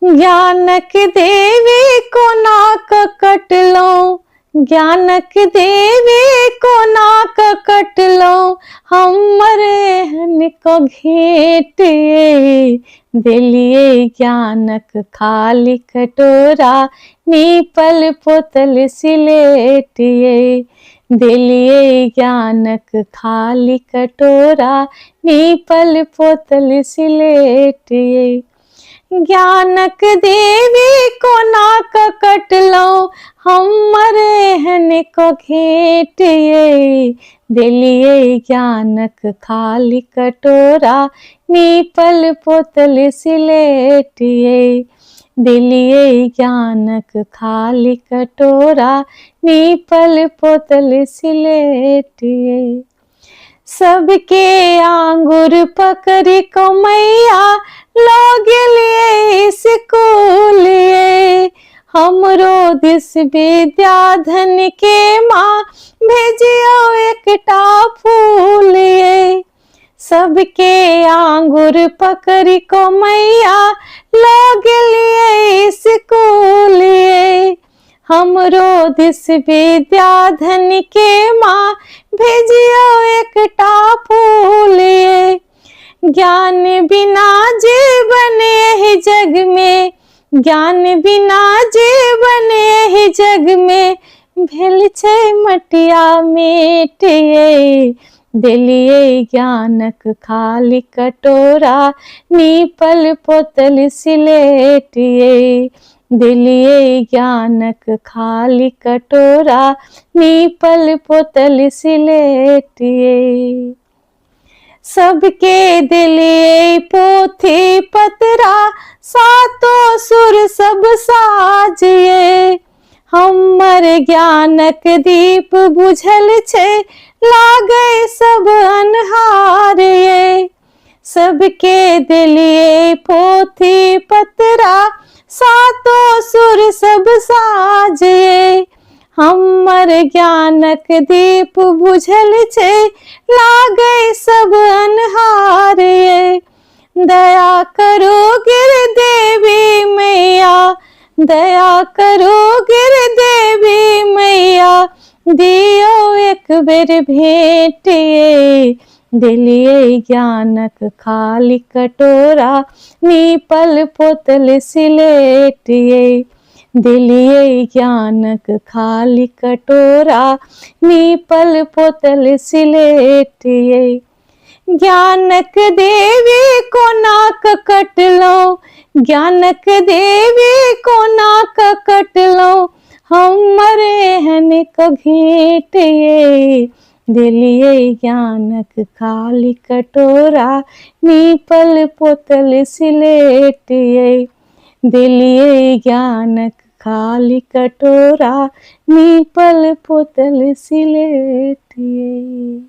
ज्ञानक देवी को नाक कटलो, ज्ञानक देवी को नाक कटलो, हमरे हन को घेटिए दिलिए ज्ञानक खाली कटोरा, नीपल पोतल सिलेटिए दिलिए ज्ञानक खाली कटोरा, नीपल पोतल सिलेटिए। ज्ञानक देवी को नाक कटलो, हमरे हन को घेटिए दिलिए ज्ञानक खाली कटोरा, नीपल पोतल सिलेटिए दिलिए ज्ञानक खाली कटोरा, नीपल पोतल सिलेटिए। सबके आंगुर पकड़ी को मैया लोग लिए स्कूलिए, हमरो दिस विद्याधन के माँ भेजियो एकटा फूलिए। सबके आंगुर पकड़ी को मैया लोग लिए स्कूलिए, हमरो दिस विद्याधन के माँ भेजियो एकटा फूलिए। ज्ञान बिना जीवन यही जग में, ज्ञान बिना जीवन यही जग में, भेल छै मटिया मेटिए दिलिए ज्ञानक खाली कटोरा, नीपल पोतल सिलेटिए दिलिए ज्ञानक खाली कटोरा, नीपल पोतल सिलेटिए। सबके दिलिए पोथी पतरा, सातों सुर सब साजिए, हमर ज्ञानक दीप बुझल छे लागे सब अन्हारिए। सबके दिलिए पोथी पतरा, सातों सुर सब साजिए, हमर ज्ञानक दीप बुझल छे लागे सब अन्हारिए। दया करो गिर देवी मैया, दया करो गिर देवी मैया, दियो एक बेर भेटिए दिलिए ज्ञानक खाली कटोरा, नीपल पोतल सिलेटिए दिलिए ज्ञानक खाली कटोरा, नीपल पोतल सिलेटिए। ज्ञानक देवी को नाक कटलो, ज्ञानक देवी को नाक कटलो, हमरे हन को घेटिए दिलिए ज्ञानक खाली कटोरा, नीपल पोतल सिलेटिए दिलिए ज्ञानक खाली कटोरा, नीपल पोतल सिलेटिए।